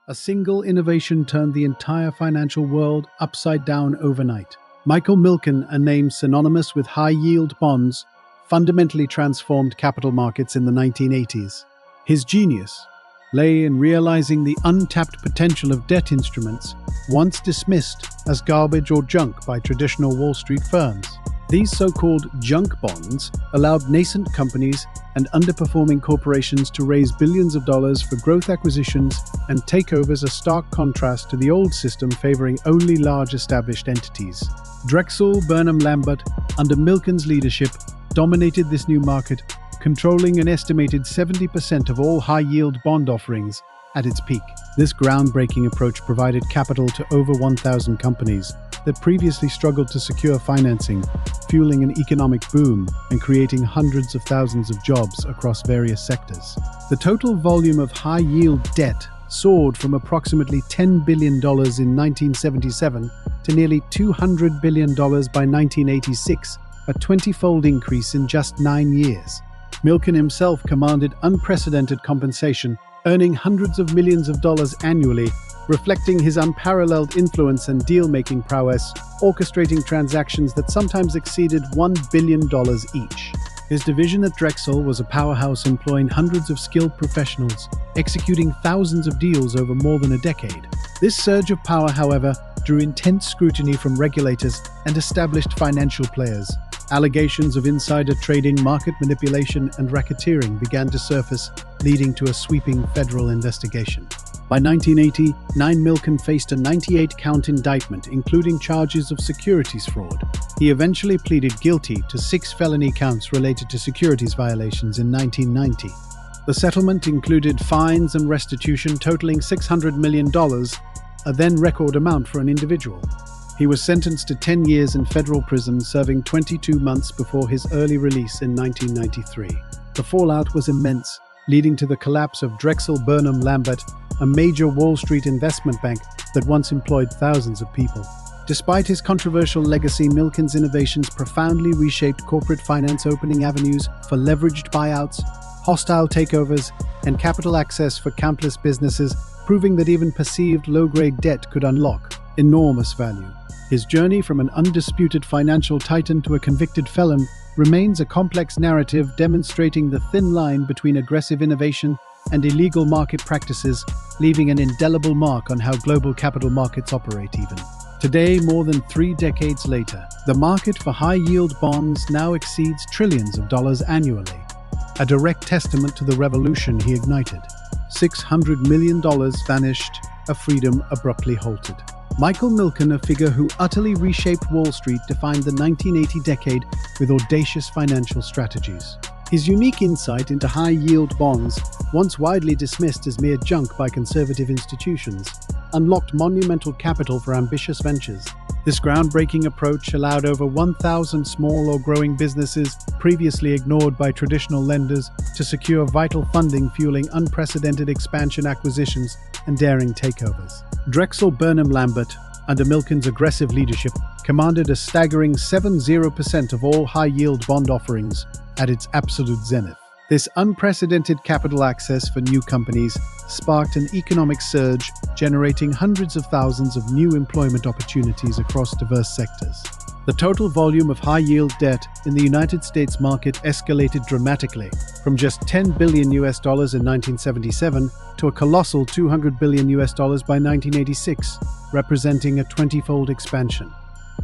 A single innovation turned the entire financial world upside down overnight. Michael Milken, a name synonymous with high-yield bonds, fundamentally transformed capital markets in the 1980s. His genius lay in realizing the untapped potential of debt instruments, once dismissed as garbage or junk by traditional Wall Street firms. These so-called junk bonds allowed nascent companies and underperforming corporations to raise billions of dollars for growth acquisitions and takeovers, a stark contrast to the old system favoring only large established entities. Drexel Burnham Lambert, under Milken's leadership, dominated this new market, controlling an estimated 70% of all high-yield bond offerings at its peak. This groundbreaking approach provided capital to over 1,000 companies that previously struggled to secure financing, fueling an economic boom and creating hundreds of thousands of jobs across various sectors. The total volume of high-yield debt soared from approximately $10 billion in 1977 to nearly $200 billion by 1986, a 20-fold increase in just 9 years. Milken himself commanded unprecedented compensation, earning hundreds of millions of dollars annually, reflecting his unparalleled influence and deal-making prowess, orchestrating transactions that sometimes exceeded $1 billion each. His division at Drexel was a powerhouse, employing hundreds of skilled professionals, executing thousands of deals over more than a decade. This surge of power, however, drew intense scrutiny from regulators and established financial players. Allegations of insider trading, market manipulation, and racketeering began to surface, leading to a sweeping federal investigation. By 1980, Milken faced a 98-count indictment, including charges of securities fraud. He eventually pleaded guilty to 6 felony counts related to securities violations in 1990. The settlement included fines and restitution totaling $600 million, a then record amount for an individual. He was sentenced to 10 years in federal prison, serving 22 months before his early release in 1993. The fallout was immense, leading to the collapse of Drexel Burnham Lambert, a major Wall Street investment bank that once employed thousands of people. Despite his controversial legacy, Milken's innovations profoundly reshaped corporate finance, opening avenues for leveraged buyouts, hostile takeovers, and capital access for countless businesses, proving that even perceived low-grade debt could unlock enormous value. His journey from an undisputed financial titan to a convicted felon remains a complex narrative, demonstrating the thin line between aggressive innovation and illegal market practices, leaving an indelible mark on how global capital markets operate even. Today, more than 3 decades later, the market for high-yield bonds now exceeds trillions of dollars annually, a direct testament to the revolution he ignited. $600 million vanished, a freedom abruptly halted. Michael Milken, a figure who utterly reshaped Wall Street, defined the 1980 decade with audacious financial strategies. His unique insight into high-yield bonds, once widely dismissed as mere junk by conservative institutions, unlocked monumental capital for ambitious ventures. This groundbreaking approach allowed over 1,000 small or growing businesses, previously ignored by traditional lenders, to secure vital funding, fueling unprecedented expansion, acquisitions, and daring takeovers. Drexel Burnham Lambert, under Milken's aggressive leadership, commanded a staggering 70% of all high-yield bond offerings at its absolute zenith. This unprecedented capital access for new companies sparked an economic surge, generating hundreds of thousands of new employment opportunities across diverse sectors. The total volume of high-yield debt in the United States market escalated dramatically, from just $10 billion in 1977 to a colossal $200 billion by 1986, representing a 20-fold expansion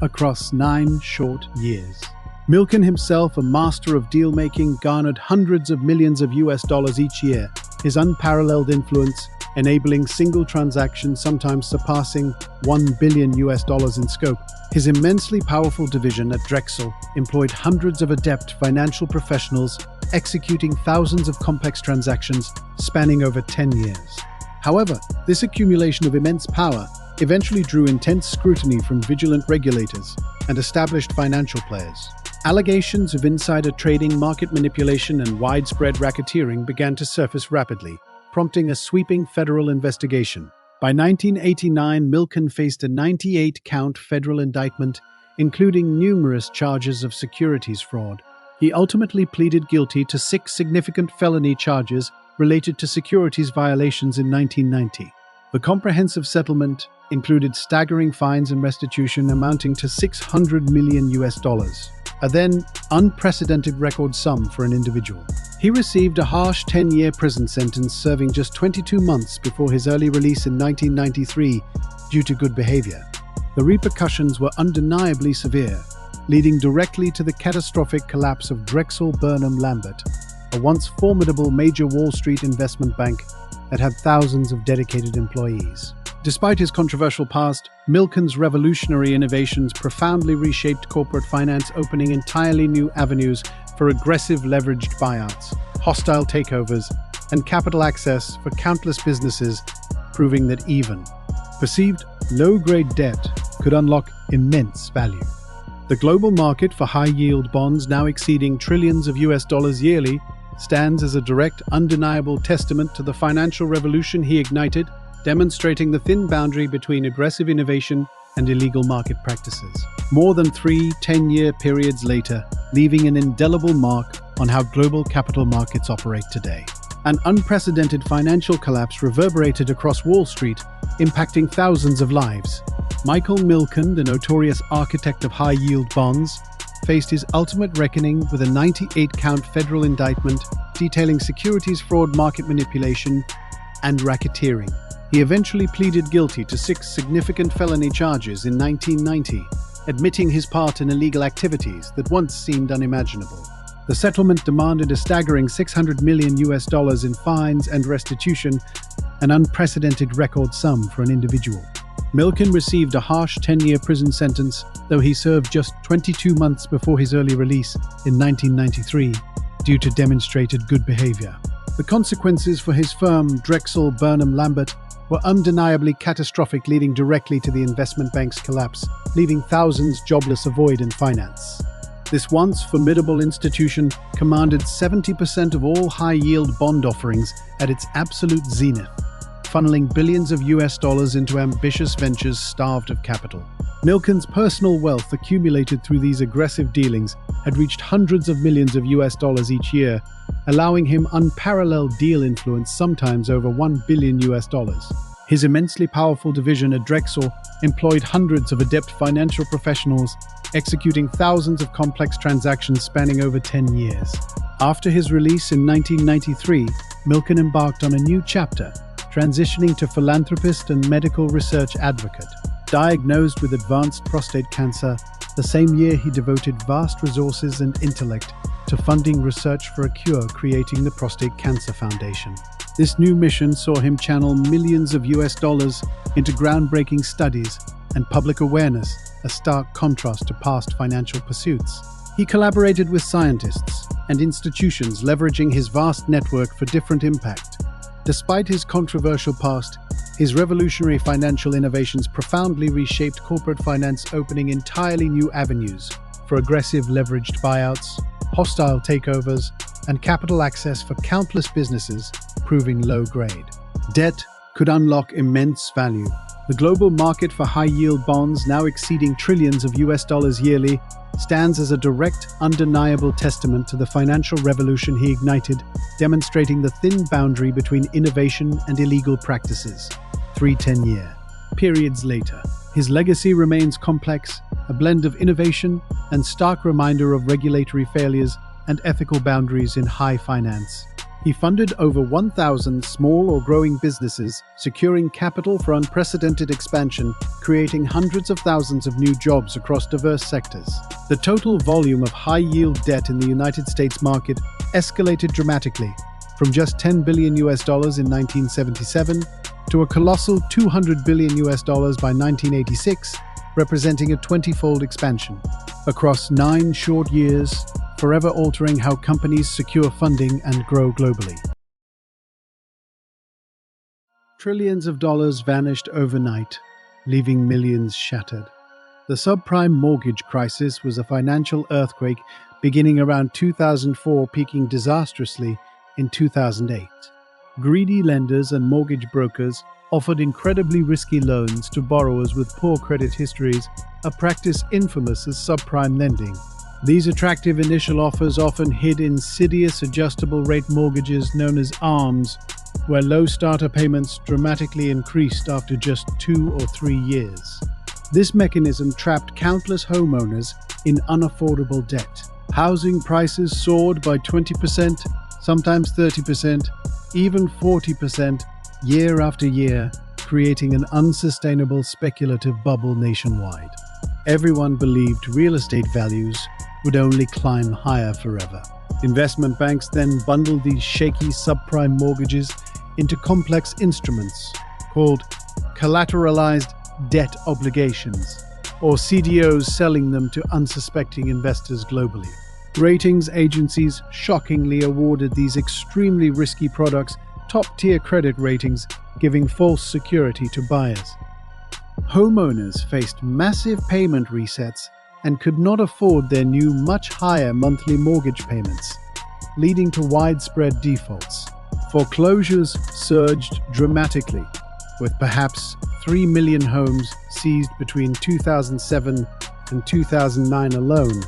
across 9 short years. Milken himself, a master of deal-making, garnered hundreds of millions of US dollars each year, his unparalleled influence enabling single transactions sometimes surpassing $1 billion in scope. His immensely powerful division at Drexel employed hundreds of adept financial professionals, executing thousands of complex transactions spanning over 10 years. However, this accumulation of immense power eventually drew intense scrutiny from vigilant regulators and established financial players. Allegations of insider trading, market manipulation, and widespread racketeering began to surface rapidly, prompting a sweeping federal investigation. By 1989, Milken faced a 98-count federal indictment, including numerous charges of securities fraud. He ultimately pleaded guilty to 6 significant felony charges related to securities violations in 1990. The comprehensive settlement included staggering fines and restitution amounting to $600 million, a then unprecedented record sum for an individual. He received a harsh 10-year prison sentence, serving just 22 months before his early release in 1993 due to good behavior. The repercussions were undeniably severe, leading directly to the catastrophic collapse of Drexel Burnham Lambert, a once formidable major Wall Street investment bank that had thousands of dedicated employees. Despite his controversial past, Milken's revolutionary innovations profoundly reshaped corporate finance, opening entirely new avenues for aggressive leveraged buyouts, hostile takeovers, and capital access for countless businesses, proving that even perceived low-grade debt could unlock immense value. The global market for high-yield bonds, now exceeding trillions of US dollars yearly, stands as a direct, undeniable testament to the financial revolution he ignited, demonstrating the thin boundary between aggressive innovation and illegal market practices. More than 3 10-year periods later, leaving an indelible mark on how global capital markets operate today. An unprecedented financial collapse reverberated across Wall Street, impacting thousands of lives. Michael Milken, the notorious architect of high-yield bonds, faced his ultimate reckoning with a 98-count federal indictment detailing securities fraud, market manipulation, and racketeering. He eventually pleaded guilty to 6 significant felony charges in 1990, admitting his part in illegal activities that once seemed unimaginable. The settlement demanded a staggering $600 million in fines and restitution, an unprecedented record sum for an individual. Milken received a harsh 10-year prison sentence, though he served just 22 months before his early release in 1993 due to demonstrated good behavior. The consequences for his firm, Drexel Burnham Lambert, were undeniably catastrophic, leading directly to the investment bank's collapse, leaving thousands jobless, a void in finance. This once formidable institution commanded 70% of all high-yield bond offerings at its absolute zenith, funneling billions of US dollars into ambitious ventures starved of capital. Milken's personal wealth accumulated through these aggressive dealings had reached hundreds of millions of US dollars each year, allowing him unparalleled deal influence, sometimes over $1 billion US. His immensely powerful division at Drexel employed hundreds of adept financial professionals, executing thousands of complex transactions spanning over 10 years. After his release in 1993, Milken embarked on a new chapter, transitioning to philanthropist and medical research advocate. Diagnosed with advanced prostate cancer, the same year he devoted vast resources and intellect to funding research for a cure, creating the Prostate Cancer Foundation. This new mission saw him channel millions of US dollars into groundbreaking studies and public awareness, a stark contrast to past financial pursuits. He collaborated with scientists and institutions, leveraging his vast network for different impact. Despite his controversial past, his revolutionary financial innovations profoundly reshaped corporate finance, opening entirely new avenues for aggressive leveraged buyouts, hostile takeovers, and capital access for countless businesses, proving low-grade debt could unlock immense value. The global market for high-yield bonds, now exceeding trillions of US dollars yearly, stands as a direct, undeniable testament to the financial revolution he ignited, demonstrating the thin boundary between innovation and illegal practices. 3 10-year periods later, his legacy remains complex, a blend of innovation and stark reminder of regulatory failures and ethical boundaries in high finance. He funded over 1,000 small or growing businesses, securing capital for unprecedented expansion, creating hundreds of thousands of new jobs across diverse sectors. The total volume of high-yield debt in the United States market escalated dramatically, from just $10 billion US in 1977 to a colossal $200 billion US by 1986, representing a 20-fold expansion. Across 9 short years, forever altering how companies secure funding and grow globally. Trillions of dollars vanished overnight, leaving millions shattered. The subprime mortgage crisis was a financial earthquake beginning around 2004, peaking disastrously in 2008. Greedy lenders and mortgage brokers offered incredibly risky loans to borrowers with poor credit histories, a practice infamous as subprime lending. These attractive initial offers often hid insidious adjustable rate mortgages known as ARMs, where low starter payments dramatically increased after just 2 or 3 years. This mechanism trapped countless homeowners in unaffordable debt. Housing prices soared by 20%, sometimes 30%, even 40% year after year, creating an unsustainable speculative bubble nationwide. Everyone believed real estate values would only climb higher forever. Investment banks then bundled these shaky subprime mortgages into complex instruments called collateralized debt obligations, or CDOs, selling them to unsuspecting investors globally. Ratings agencies shockingly awarded these extremely risky products top-tier credit ratings, giving false security to buyers. Homeowners faced massive payment resets and could not afford their new, much higher monthly mortgage payments, leading to widespread defaults. Foreclosures surged dramatically, with perhaps 3 million homes seized between 2007 and 2009 alone,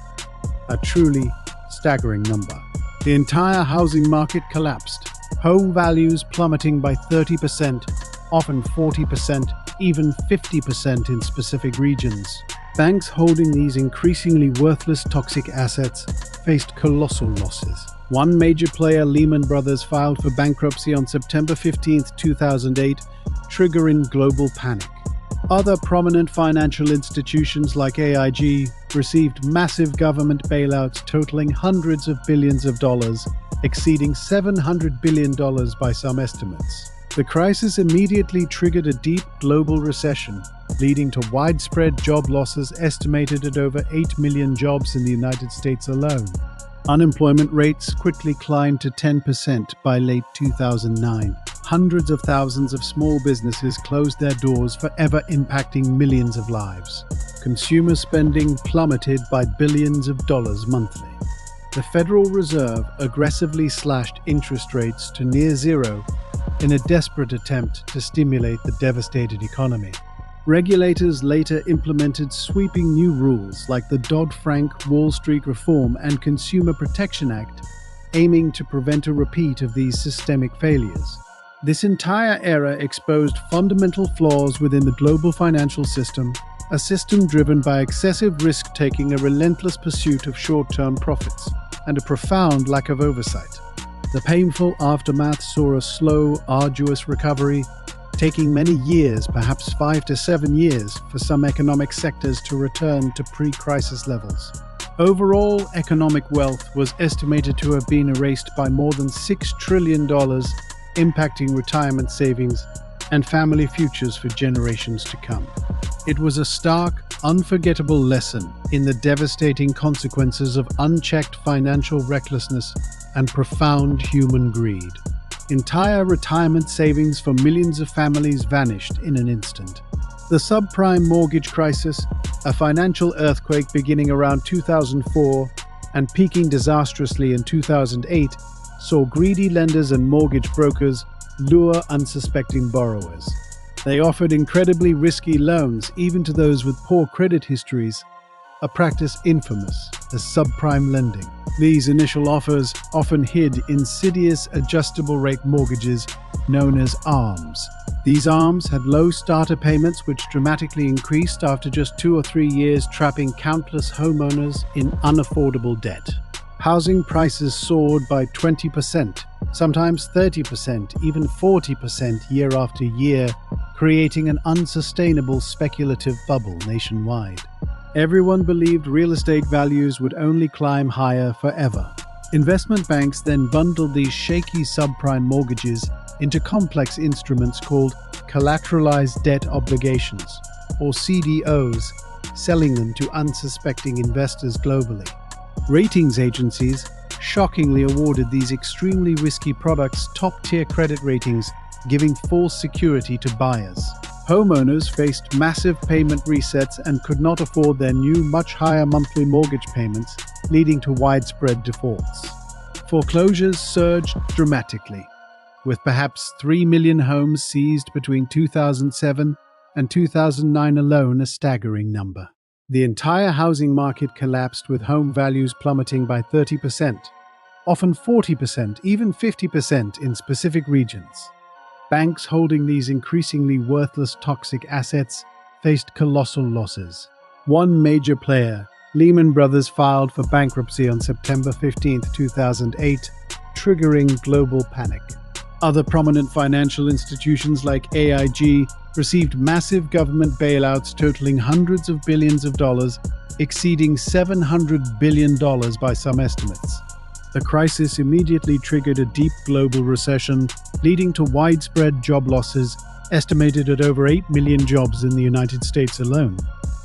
a truly staggering number. The entire housing market collapsed, home values plummeting by 30%, often 40%, even 50% in specific regions. Banks holding these increasingly worthless toxic assets faced colossal losses. One major player, Lehman Brothers, filed for bankruptcy on September 15, 2008, triggering global panic. Other prominent financial institutions like AIG received massive government bailouts totaling hundreds of billions of dollars, exceeding $700 billion by some estimates. The crisis immediately triggered a deep global recession, leading to widespread job losses estimated at over 8 million jobs in the United States alone. Unemployment rates quickly climbed to 10% by late 2009. Hundreds of thousands of small businesses closed their doors, forever impacting millions of lives. Consumer spending plummeted by billions of dollars monthly. The Federal Reserve aggressively slashed interest rates to near zero in a desperate attempt to stimulate the devastated economy. Regulators later implemented sweeping new rules like the Dodd-Frank Wall Street Reform and Consumer Protection Act, aiming to prevent a repeat of these systemic failures. This entire era exposed fundamental flaws within the global financial system, a system driven by excessive risk-taking, a relentless pursuit of short-term profits, and a profound lack of oversight. The painful aftermath saw a slow, arduous recovery, taking many years, perhaps 5 to 7 years, for some economic sectors to return to pre-crisis levels. Overall, economic wealth was estimated to have been erased by more than $6 trillion, impacting retirement savings and family futures for generations to come. It was a stark, unforgettable lesson in the devastating consequences of unchecked financial recklessness and profound human greed. Entire retirement savings for millions of families vanished in an instant. The subprime mortgage crisis, a financial earthquake beginning around 2004 and peaking disastrously in 2008, saw greedy lenders and mortgage brokers lure unsuspecting borrowers. They offered incredibly risky loans even to those with poor credit histories, a practice infamous as subprime lending. These initial offers often hid insidious adjustable-rate mortgages known as ARMs. These ARMs had low starter payments which dramatically increased after just 2 or 3 years, trapping countless homeowners in unaffordable debt. Housing prices soared by 20%, sometimes 30%, even 40% year after year, creating an unsustainable speculative bubble nationwide. Everyone believed real estate values would only climb higher forever. Investment banks then bundled these shaky subprime mortgages into complex instruments called collateralized debt obligations, or CDOs, selling them to unsuspecting investors globally. Ratings agencies shockingly awarded these extremely risky products top-tier credit ratings, giving false security to buyers. Homeowners faced massive payment resets and could not afford their new, much higher monthly mortgage payments, leading to widespread defaults. Foreclosures surged dramatically, with perhaps 3 million homes seized between 2007 and 2009 alone, a staggering number. The entire housing market collapsed, with home values plummeting by 30%, often 40%, even 50% in specific regions. Banks holding these increasingly worthless toxic assets faced colossal losses. One major player, Lehman Brothers, filed for bankruptcy on September 15, 2008, triggering global panic. Other prominent financial institutions like AIG received massive government bailouts totaling hundreds of billions of dollars, exceeding $700 billion by some estimates. The crisis immediately triggered a deep global recession, leading to widespread job losses, estimated at over 8 million jobs in the United States alone.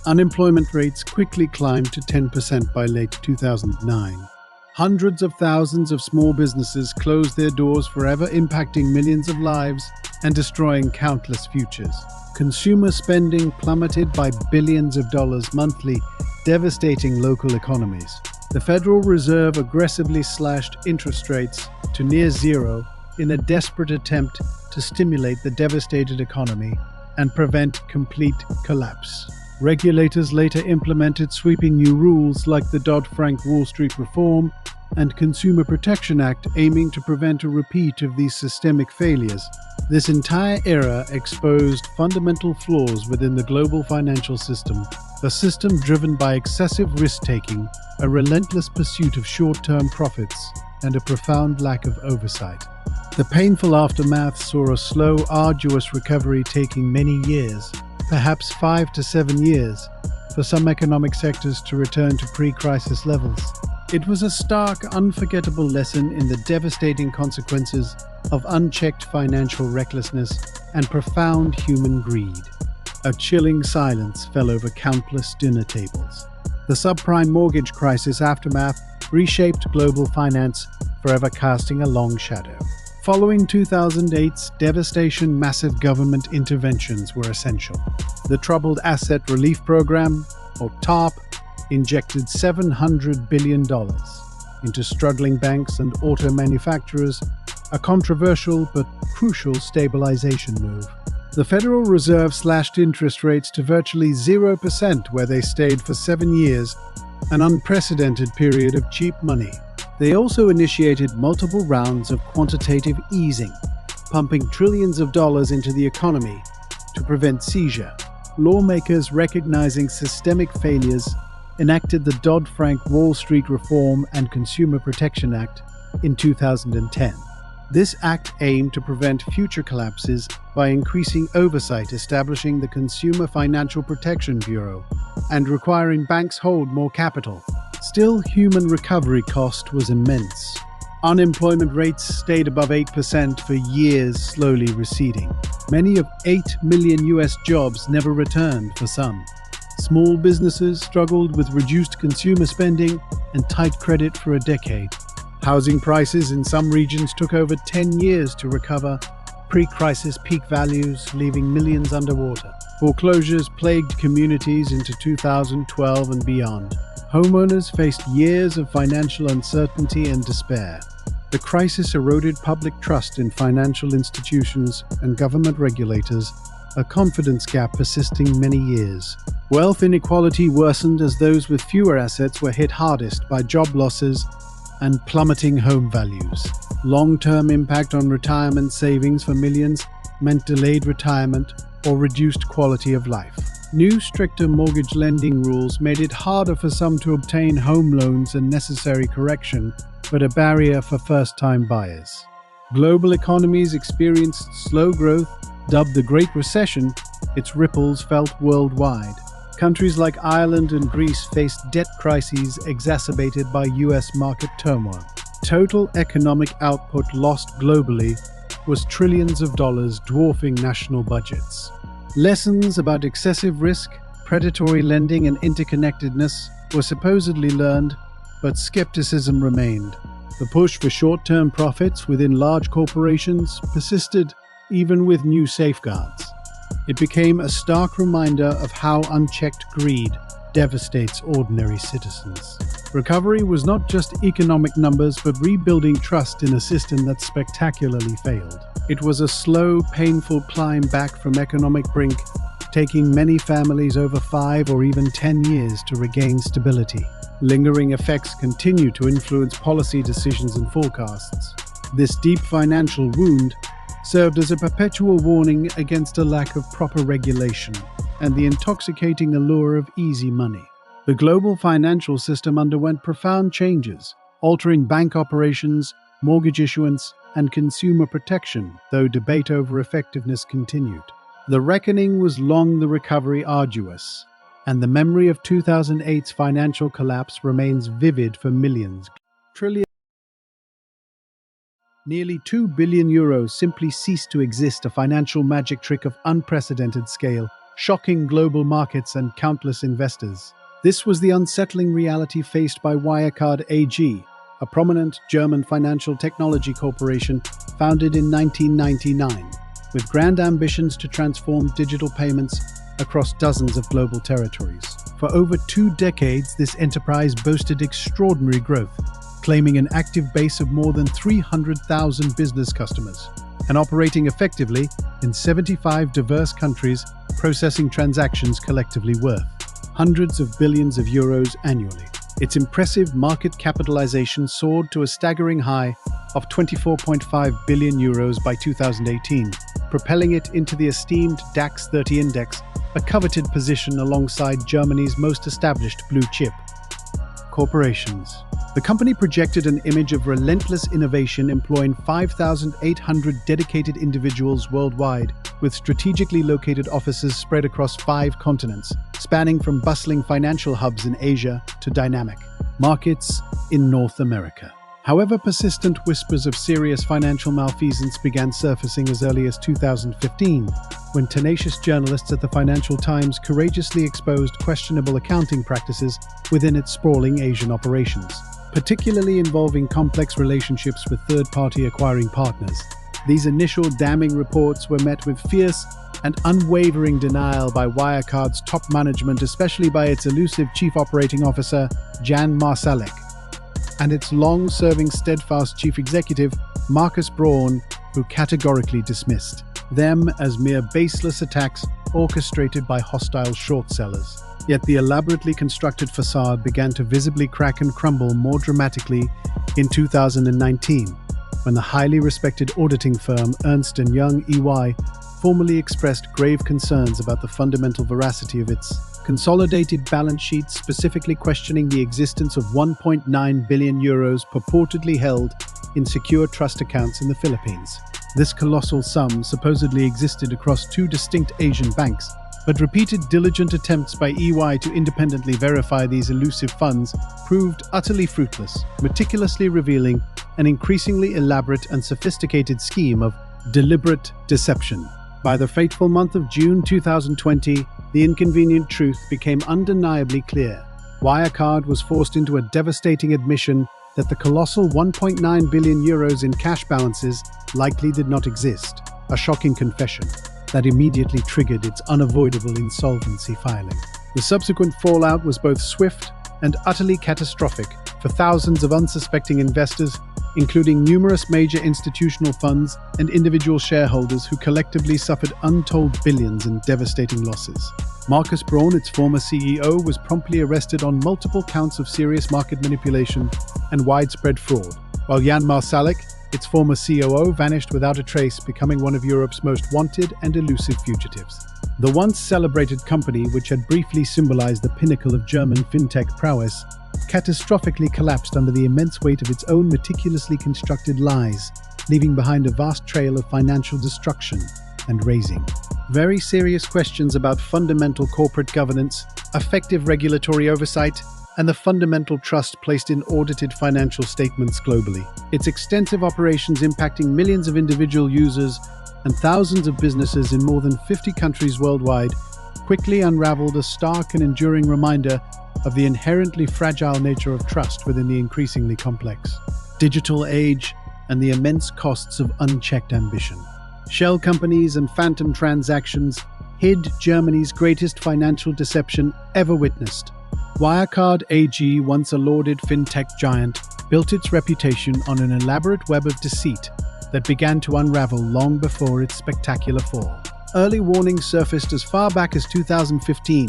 Unemployment rates quickly climbed to 10% by late 2009. Hundreds of thousands of small businesses closed their doors forever, impacting millions of lives and destroying countless futures. Consumer spending plummeted by billions of dollars monthly, devastating local economies. The Federal Reserve aggressively slashed interest rates to near zero in a desperate attempt to stimulate the devastated economy and prevent complete collapse. Regulators later implemented sweeping new rules like the Dodd-Frank Wall Street Reform and Consumer Protection Act, aiming to prevent a repeat of these systemic failures. This entire era exposed fundamental flaws within the global financial system, a system driven by excessive risk-taking, a relentless pursuit of short-term profits, and a profound lack of oversight. The painful aftermath saw a slow, arduous recovery taking many years, perhaps 5 to 7 years, for some economic sectors to return to pre-crisis levels. It was a stark, unforgettable lesson in the devastating consequences of unchecked financial recklessness and profound human greed. A chilling silence fell over countless dinner tables. The subprime mortgage crisis aftermath reshaped global finance, forever casting a long shadow. Following 2008's devastation, massive government interventions were essential. The Troubled Asset Relief Program, or TARP, injected $700 billion into struggling banks and auto manufacturers, a controversial but crucial stabilization move. The Federal Reserve slashed interest rates to virtually 0%, where they stayed for 7 years, an unprecedented period of cheap money. They also initiated multiple rounds of quantitative easing, pumping trillions of dollars into the economy to prevent seizure. Lawmakers, recognizing systemic failures, enacted the Dodd-Frank Wall Street Reform and Consumer Protection Act in 2010. This act aimed to prevent future collapses by increasing oversight, establishing the Consumer Financial Protection Bureau, and requiring banks hold more capital. Still, human recovery cost was immense. Unemployment rates stayed above 8% for years, slowly receding. Many of 8 million US jobs never returned for some. Small businesses struggled with reduced consumer spending and tight credit for a decade. Housing prices in some regions took over 10 years to recover pre-crisis peak values, leaving millions underwater. Foreclosures plagued communities into 2012 and beyond. Homeowners faced years of financial uncertainty and despair. The crisis eroded public trust in financial institutions and government regulators, a confidence gap persisting many years. Wealth inequality worsened as those with fewer assets were hit hardest by job losses and plummeting home values. Long-term impact on retirement savings for millions meant delayed retirement or reduced quality of life. New, stricter mortgage lending rules made it harder for some to obtain home loans and necessary correction, but a barrier for first-time buyers. Global economies experienced slow growth. Dubbed the Great Recession, its ripples felt worldwide. Countries like Ireland and Greece faced debt crises exacerbated by US market turmoil. Total economic output lost globally was trillions of dollars, dwarfing national budgets. Lessons about excessive risk, predatory lending, and interconnectedness were supposedly learned, but skepticism remained. The push for short-term profits within large corporations persisted even with new safeguards. It became a stark reminder of how unchecked greed devastates ordinary citizens. Recovery was not just economic numbers, but rebuilding trust in a system that spectacularly failed. It was a slow, painful climb back from economic brink, taking many families over 5 or even 10 years to regain stability. Lingering effects continue to influence policy decisions and forecasts. This deep financial wound served as a perpetual warning against a lack of proper regulation and the intoxicating allure of easy money. The global financial system underwent profound changes, altering bank operations, mortgage issuance, and consumer protection, though debate over effectiveness continued. The reckoning was long, the recovery arduous, and the memory of 2008's financial collapse remains vivid for millions. Nearly 2 billion euros simply ceased to exist, a financial magic trick of unprecedented scale, shocking global markets and countless investors. This was the unsettling reality faced by Wirecard AG, a prominent German financial technology corporation founded in 1999, with grand ambitions to transform digital payments across dozens of global territories. For over 2 decades, this enterprise boasted extraordinary growth, claiming an active base of more than 300,000 business customers and operating effectively in 75 diverse countries, processing transactions collectively worth hundreds of billions of euros annually. Its impressive market capitalization soared to a staggering high of 24.5 billion euros by 2018, propelling it into the esteemed DAX 30 index, a coveted position alongside Germany's most established blue-chip corporations. The company projected an image of relentless innovation, employing 5,800 dedicated individuals worldwide, with strategically located offices spread across 5 continents, spanning from bustling financial hubs in Asia to dynamic markets in North America. However, persistent whispers of serious financial malfeasance began surfacing as early as 2015, when tenacious journalists at the Financial Times courageously exposed questionable accounting practices within its sprawling Asian operations, particularly involving complex relationships with third-party acquiring partners. These initial damning reports were met with fierce and unwavering denial by Wirecard's top management, especially by its elusive Chief Operating Officer, Jan Marsalek, and its long-serving steadfast Chief Executive, Markus Braun, who categorically dismissed them as mere baseless attacks orchestrated by hostile short sellers. Yet the elaborately constructed facade began to visibly crack and crumble more dramatically in 2019, when the highly respected auditing firm Ernst & Young EY formally expressed grave concerns about the fundamental veracity of its consolidated balance sheet, specifically questioning the existence of 1.9 billion euros purportedly held in secure trust accounts in the Philippines. This colossal sum supposedly existed across 2 distinct Asian banks, but repeated diligent attempts by EY to independently verify these elusive funds proved utterly fruitless, meticulously revealing an increasingly elaborate and sophisticated scheme of deliberate deception. By the fateful month of June 2020, the inconvenient truth became undeniably clear. Wirecard was forced into a devastating admission that the colossal 1.9 billion euros in cash balances likely did not exist, a shocking confession that immediately triggered its unavoidable insolvency filing. The subsequent fallout was both swift and utterly catastrophic for thousands of unsuspecting investors, including numerous major institutional funds and individual shareholders who collectively suffered untold billions in devastating losses. Markus Braun, its former CEO, was promptly arrested on multiple counts of serious market manipulation and widespread fraud, while Jan Marsalek, its former COO, vanished without a trace, becoming one of Europe's most wanted and elusive fugitives. The once celebrated company, which had briefly symbolized the pinnacle of German fintech prowess, catastrophically collapsed under the immense weight of its own meticulously constructed lies, leaving behind a vast trail of financial destruction and raising very serious questions about fundamental corporate governance, effective regulatory oversight, and the fundamental trust placed in audited financial statements globally. Its extensive operations impacting millions of individual users and thousands of businesses in more than 50 countries worldwide quickly unraveled a stark and enduring reminder of the inherently fragile nature of trust within the increasingly complex digital age and the immense costs of unchecked ambition. Shell companies and phantom transactions hid Germany's greatest financial deception ever witnessed. Wirecard AG, once a lauded fintech giant, built its reputation on an elaborate web of deceit that began to unravel long before its spectacular fall. Early warnings surfaced as far back as 2015,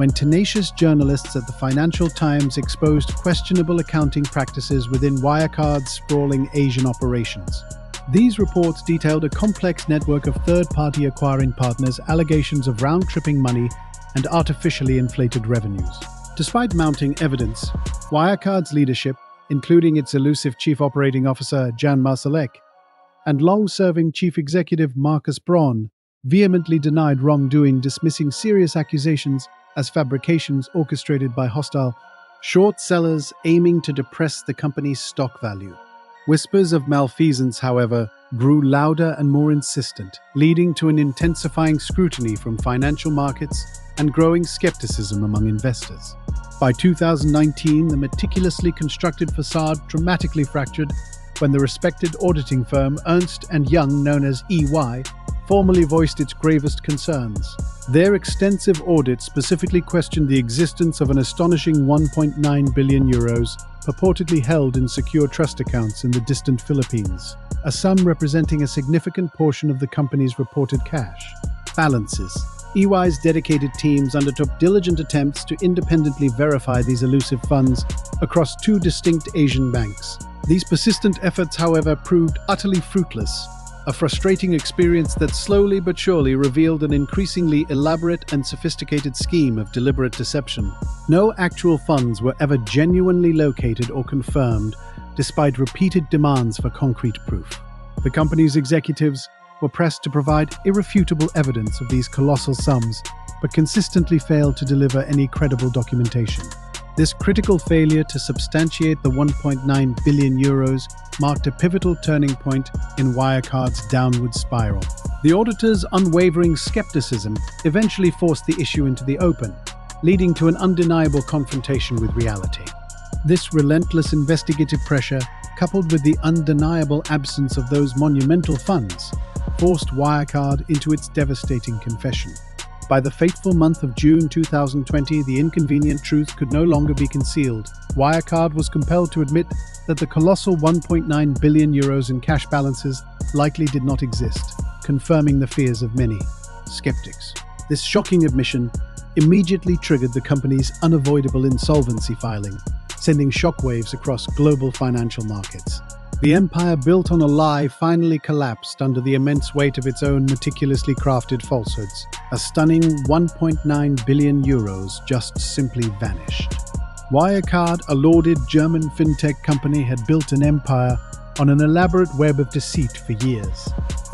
when tenacious journalists at the Financial Times exposed questionable accounting practices within Wirecard's sprawling Asian operations. These reports detailed a complex network of third-party acquiring partners, allegations of round-tripping money, and artificially inflated revenues. Despite mounting evidence, Wirecard's leadership, including its elusive Chief Operating Officer Jan Marsalek and long-serving Chief Executive Marcus Braun, vehemently denied wrongdoing, dismissing serious accusations as fabrications orchestrated by hostile short sellers aiming to depress the company's stock value. Whispers of malfeasance, however, grew louder and more insistent, leading to an intensifying scrutiny from financial markets and growing skepticism among investors. By 2019, the meticulously constructed facade dramatically fractured when the respected auditing firm Ernst & Young, known as EY, formally voiced its gravest concerns. Their extensive audit specifically questioned the existence of an astonishing €1.9 billion purportedly held in secure trust accounts in the distant Philippines, a sum representing a significant portion of the company's reported cash balances. EY's dedicated teams undertook diligent attempts to independently verify these elusive funds across two distinct Asian banks. These persistent efforts, however, proved utterly fruitless, a frustrating experience that slowly but surely revealed an increasingly elaborate and sophisticated scheme of deliberate deception. No actual funds were ever genuinely located or confirmed, despite repeated demands for concrete proof. The company's executives were pressed to provide irrefutable evidence of these colossal sums, but consistently failed to deliver any credible documentation. This critical failure to substantiate the €1.9 billion marked a pivotal turning point in Wirecard's downward spiral. The auditor's unwavering skepticism eventually forced the issue into the open, leading to an undeniable confrontation with reality. This relentless investigative pressure, coupled with the undeniable absence of those monumental funds, forced Wirecard into its devastating confession. By the fateful month of June 2020, the inconvenient truth could no longer be concealed. Wirecard was compelled to admit that the colossal €1.9 billion in cash balances likely did not exist, confirming the fears of many skeptics. This shocking admission immediately triggered the company's unavoidable insolvency filing, sending shockwaves across global financial markets. The empire built on a lie finally collapsed under the immense weight of its own meticulously crafted falsehoods. A stunning €1.9 billion just simply vanished. Wirecard, a lauded German fintech company, had built an empire on an elaborate web of deceit for years.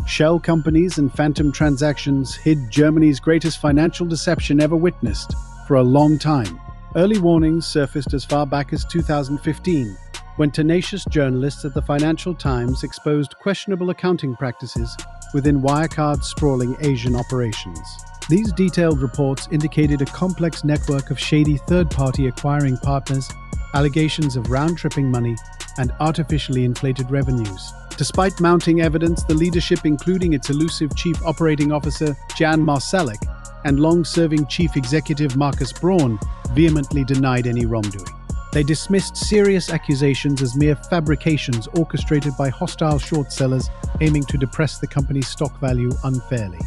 Shell companies and phantom transactions hid Germany's greatest financial deception ever witnessed for a long time. Early warnings surfaced as far back as 2015, when tenacious journalists at the Financial Times exposed questionable accounting practices within Wirecard's sprawling Asian operations. These detailed reports indicated a complex network of shady third-party acquiring partners, allegations of round-tripping money, and artificially inflated revenues. Despite mounting evidence, the leadership, including its elusive Chief Operating Officer Jan Marsalek and long-serving Chief Executive Marcus Braun, vehemently denied any wrongdoing. They dismissed serious accusations as mere fabrications orchestrated by hostile short sellers aiming to depress the company's stock value unfairly.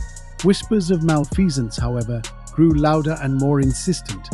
Whispers of malfeasance, however, grew louder and more insistent,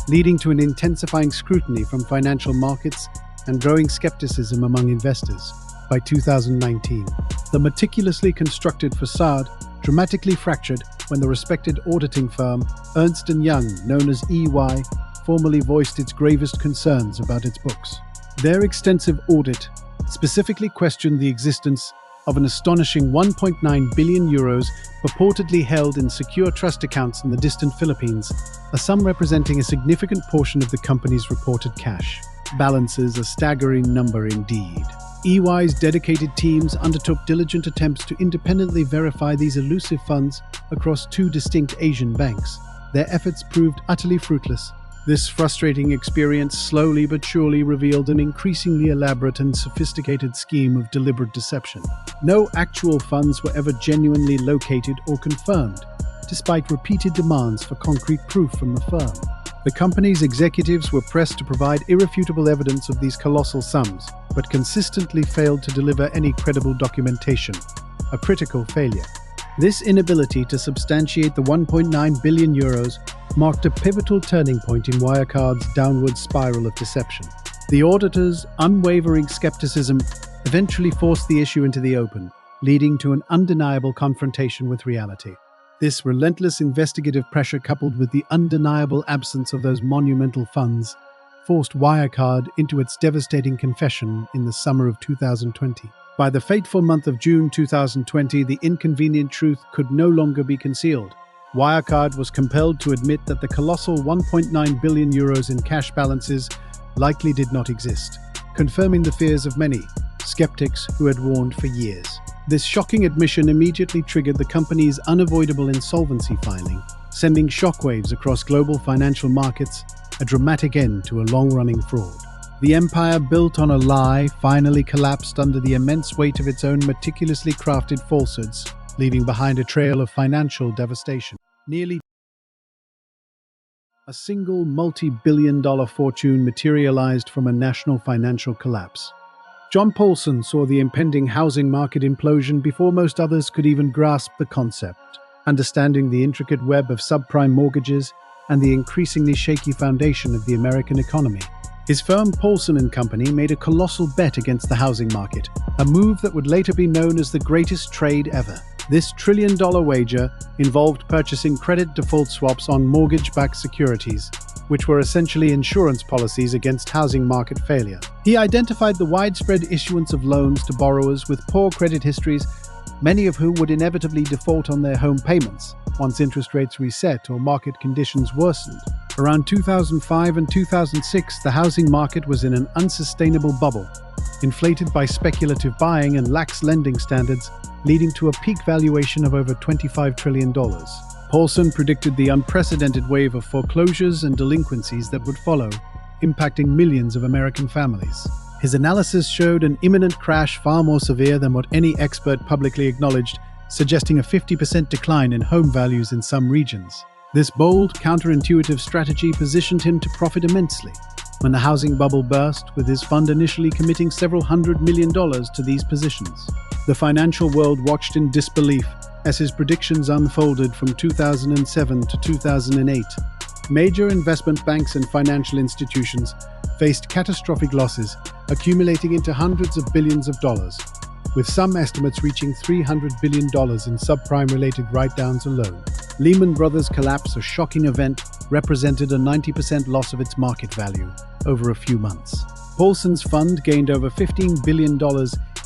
leading to an intensifying scrutiny from financial markets and growing skepticism among investors. By 2019, the meticulously constructed facade dramatically fractured when the respected auditing firm Ernst & Young, known as EY, formally voiced its gravest concerns about its books. Their extensive audit specifically questioned the existence of an astonishing €1.9 billion purportedly held in secure trust accounts in the distant Philippines, a sum representing a significant portion of the company's reported cash balances, a staggering number indeed. EY's dedicated teams undertook diligent attempts to independently verify these elusive funds across two distinct Asian banks. Their efforts proved utterly fruitless. This frustrating experience slowly but surely revealed an increasingly elaborate and sophisticated scheme of deliberate deception. No actual funds were ever genuinely located or confirmed, despite repeated demands for concrete proof from the firm. The company's executives were pressed to provide irrefutable evidence of these colossal sums, but consistently failed to deliver any credible documentation, a critical failure. This inability to substantiate the 1.9 billion euros marked a pivotal turning point in Wirecard's downward spiral of deception. The auditor's unwavering skepticism eventually forced the issue into the open, leading to an undeniable confrontation with reality. This relentless investigative pressure, coupled with the undeniable absence of those monumental funds, forced Wirecard into its devastating confession in the summer of 2020. By the fateful month of June 2020, the inconvenient truth could no longer be concealed. Wirecard was compelled to admit that the colossal 1.9 billion euros in cash balances likely did not exist, confirming the fears of many skeptics who had warned for years. This shocking admission immediately triggered the company's unavoidable insolvency filing, sending shockwaves across global financial markets, a dramatic end to a long-running fraud. The empire built on a lie finally collapsed under the immense weight of its own meticulously crafted falsehoods, leaving behind a trail of financial devastation. Nearly a single multi-billion-dollar fortune materialized from a national financial collapse. John Paulson saw the impending housing market implosion before most others could even grasp the concept, understanding the intricate web of subprime mortgages and the increasingly shaky foundation of the American economy. His firm Paulson & Company made a colossal bet against the housing market, a move that would later be known as the greatest trade ever. This trillion-dollar wager involved purchasing credit default swaps on mortgage-backed securities, which were essentially insurance policies against housing market failure. He identified the widespread issuance of loans to borrowers with poor credit histories, many of whom would inevitably default on their home payments once interest rates reset or market conditions worsened. Around 2005 and 2006, the housing market was in an unsustainable bubble, inflated by speculative buying and lax lending standards, leading to a peak valuation of over $25 trillion. Paulson predicted the unprecedented wave of foreclosures and delinquencies that would follow, impacting millions of American families. His analysis showed an imminent crash far more severe than what any expert publicly acknowledged, suggesting a 50% decline in home values in some regions. This bold, counterintuitive strategy positioned him to profit immensely when the housing bubble burst, with his fund initially committing several $100 million to these positions. The financial world watched in disbelief as his predictions unfolded from 2007 to 2008. Major investment banks and financial institutions faced catastrophic losses, accumulating into hundreds of billions of dollars, with some estimates reaching $300 billion in subprime-related write-downs alone. Lehman Brothers' collapse, a shocking event, represented a 90% loss of its market value over a few months. Paulson's fund gained over $15 billion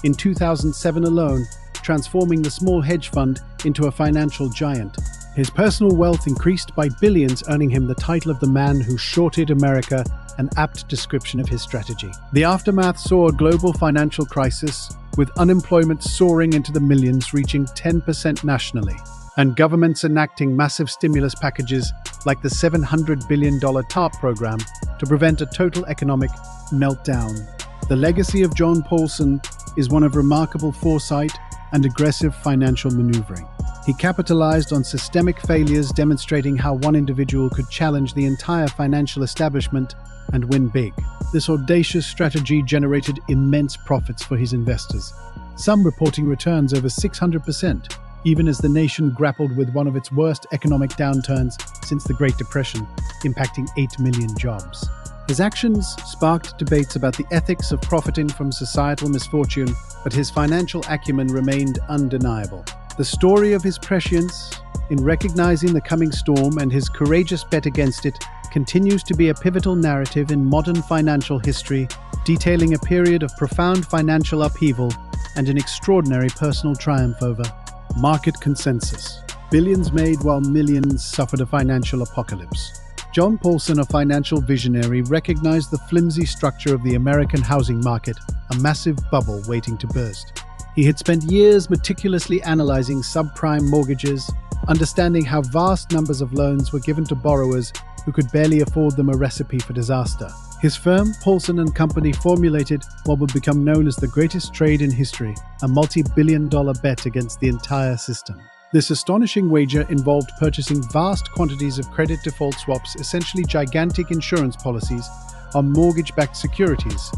in 2007 alone, transforming the small hedge fund into a financial giant. His personal wealth increased by billions, earning him the title of the man who shorted America, an apt description of his strategy. The aftermath saw a global financial crisis, with unemployment soaring into the millions, reaching 10% nationally, and governments enacting massive stimulus packages like the $700 billion TARP program to prevent a total economic meltdown. The legacy of John Paulson is one of remarkable foresight and aggressive financial maneuvering. He capitalized on systemic failures, demonstrating how one individual could challenge the entire financial establishment and win big. This audacious strategy generated immense profits for his investors, some reporting returns over 600%, even as the nation grappled with one of its worst economic downturns since the Great Depression, impacting 8 million jobs. His actions sparked debates about the ethics of profiting from societal misfortune, but his financial acumen remained undeniable. The story of his prescience in recognizing the coming storm and his courageous bet against it continues to be a pivotal narrative in modern financial history, detailing a period of profound financial upheaval and an extraordinary personal triumph over market consensus. Billions made while millions suffered a financial apocalypse. John Paulson, a financial visionary, recognized the flimsy structure of the American housing market, a massive bubble waiting to burst. He had spent years meticulously analyzing subprime mortgages, understanding how vast numbers of loans were given to borrowers who could barely afford them, a recipe for disaster. His firm, Paulson & Company, formulated what would become known as the greatest trade in history, a multi-billion-dollar bet against the entire system. This astonishing wager involved purchasing vast quantities of credit default swaps, essentially gigantic insurance policies, on mortgage-backed securities,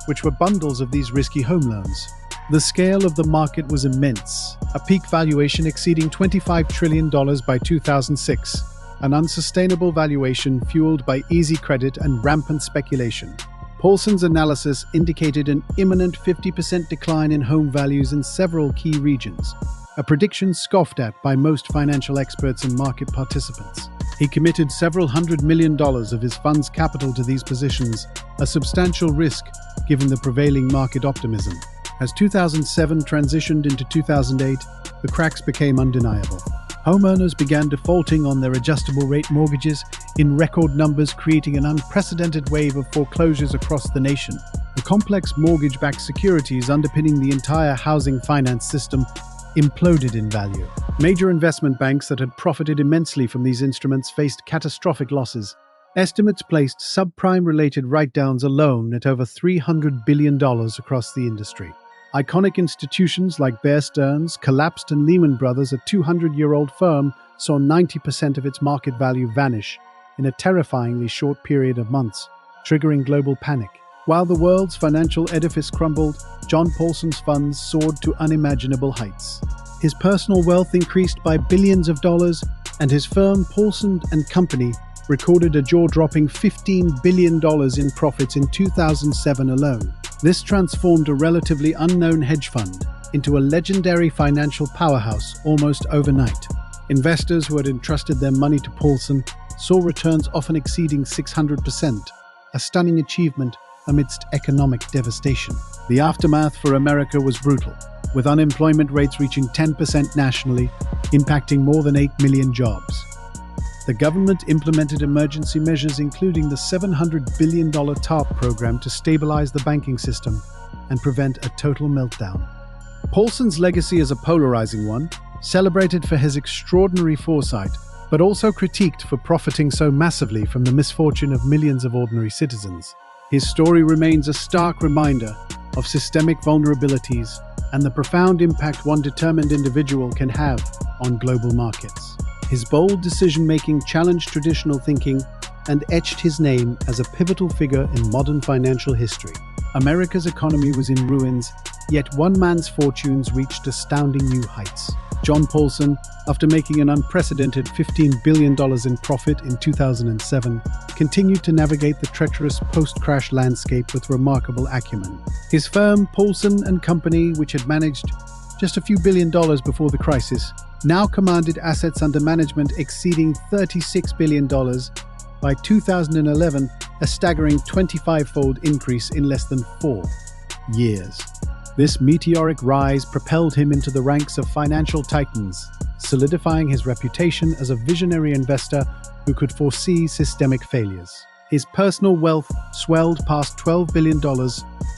which were bundles of these risky home loans. The scale of the market was immense, a peak valuation exceeding $25 trillion by 2006, an unsustainable valuation fueled by easy credit and rampant speculation. Paulson's analysis indicated an imminent 50% decline in home values in several key regions, a prediction scoffed at by most financial experts and market participants. He committed several $100 million of his fund's capital to these positions, a substantial risk given the prevailing market optimism. As 2007 transitioned into 2008, the cracks became undeniable. Homeowners began defaulting on their adjustable-rate mortgages in record numbers, creating an unprecedented wave of foreclosures across the nation. The complex mortgage-backed securities underpinning the entire housing finance system imploded in value. Major investment banks that had profited immensely from these instruments faced catastrophic losses. Estimates placed subprime-related write-downs alone at over $300 billion across the industry. Iconic institutions like Bear Stearns collapsed, and Lehman Brothers, a 200-year-old firm, saw 90% of its market value vanish in a terrifyingly short period of months, triggering global panic. While the world's financial edifice crumbled, John Paulson's funds soared to unimaginable heights. His personal wealth increased by billions of dollars, and his firm, Paulson & Company, recorded a jaw-dropping $15 billion in profits in 2007 alone. This transformed a relatively unknown hedge fund into a legendary financial powerhouse almost overnight. Investors who had entrusted their money to Paulson saw returns often exceeding 600%, a stunning achievement amidst economic devastation. The aftermath for America was brutal, with unemployment rates reaching 10% nationally, impacting more than 8 million jobs. The government implemented emergency measures, including the $700 billion TARP program, to stabilize the banking system and prevent a total meltdown. Paulson's legacy is a polarizing one, celebrated for his extraordinary foresight, but also critiqued for profiting so massively from the misfortune of millions of ordinary citizens. His story remains a stark reminder of systemic vulnerabilities and the profound impact one determined individual can have on global markets. His bold decision-making challenged traditional thinking and etched his name as a pivotal figure in modern financial history. America's economy was in ruins, yet one man's fortunes reached astounding new heights. John Paulson, after making an unprecedented $15 billion in profit in 2007, continued to navigate the treacherous post-crash landscape with remarkable acumen. His firm, Paulson & Company, which had managed just a few $billion before the crisis, now commanded assets under management exceeding $36 billion. By 2011, a staggering 25-fold increase in less than 4 years. This meteoric rise propelled him into the ranks of financial titans, solidifying his reputation as a visionary investor who could foresee systemic failures. His personal wealth swelled past $12 billion,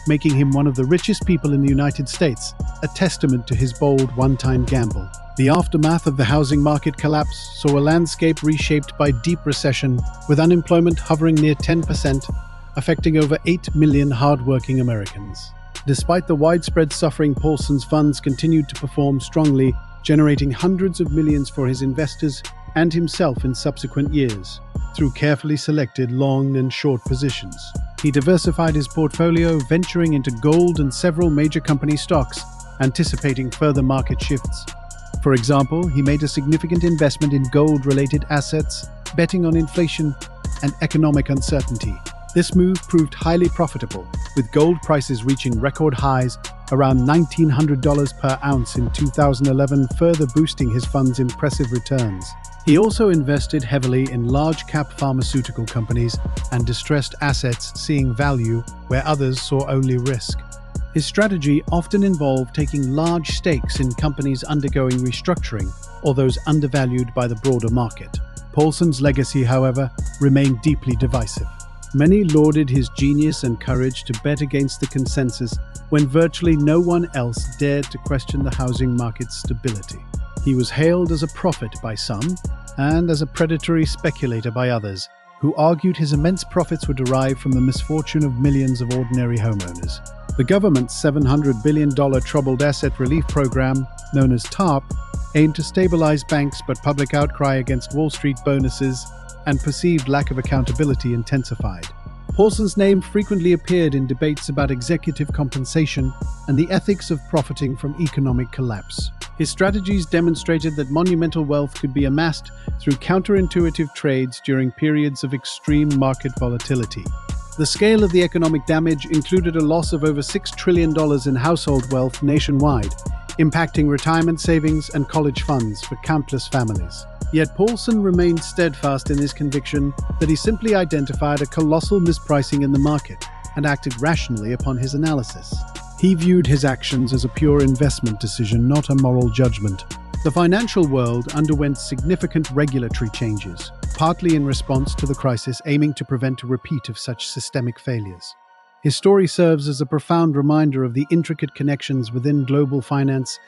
making him one of the richest people in the United States, a testament to his bold one-time gamble. The aftermath of the housing market collapse saw a landscape reshaped by deep recession, with unemployment hovering near 10%, affecting over 8 million hard-working Americans. Despite the widespread suffering, Paulson's funds continued to perform strongly, generating hundreds of millions for his investors and himself in subsequent years, through carefully selected long and short positions. He diversified his portfolio, venturing into gold and several major company stocks, anticipating further market shifts. For example, he made a significant investment in gold-related assets, betting on inflation and economic uncertainty. This move proved highly profitable, with gold prices reaching record highs around $1,900 per ounce in 2011, further boosting his fund's impressive returns. He also invested heavily in large-cap pharmaceutical companies and distressed assets, seeing value where others saw only risk. His strategy often involved taking large stakes in companies undergoing restructuring or those undervalued by the broader market. Paulson's legacy, however, remained deeply divisive. Many lauded his genius and courage to bet against the consensus when virtually no one else dared to question the housing market's stability. He was hailed as a prophet by some and as a predatory speculator by others, who argued his immense profits were derived from the misfortune of millions of ordinary homeowners. The government's $700 billion Troubled Asset Relief Program, known as TARP, aimed to stabilize banks, but public outcry against Wall Street bonuses and perceived lack of accountability intensified. Paulson's name frequently appeared in debates about executive compensation and the ethics of profiting from economic collapse. His strategies demonstrated that monumental wealth could be amassed through counterintuitive trades during periods of extreme market volatility. The scale of the economic damage included a loss of over $6 trillion in household wealth nationwide, impacting retirement savings and college funds for countless families. Yet Paulson remained steadfast in his conviction that he simply identified a colossal mispricing in the market and acted rationally upon his analysis. He viewed his actions as a pure investment decision, not a moral judgment. The financial world underwent significant regulatory changes, partly in response to the crisis, aiming to prevent a repeat of such systemic failures. His story serves as a profound reminder of the intricate connections within global finance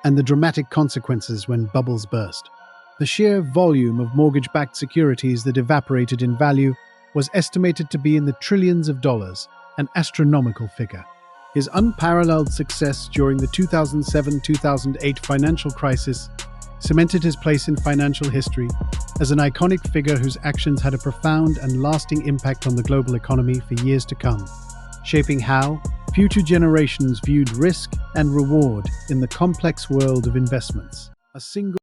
and the dramatic consequences when bubbles burst. The sheer volume of mortgage-backed securities that evaporated in value was estimated to be in the trillions of dollars, an astronomical figure. His unparalleled success during the 2007-2008 financial crisis cemented his place in financial history as an iconic figure whose actions had a profound and lasting impact on the global economy for years to come, shaping how future generations viewed risk and reward in the complex world of investments. A single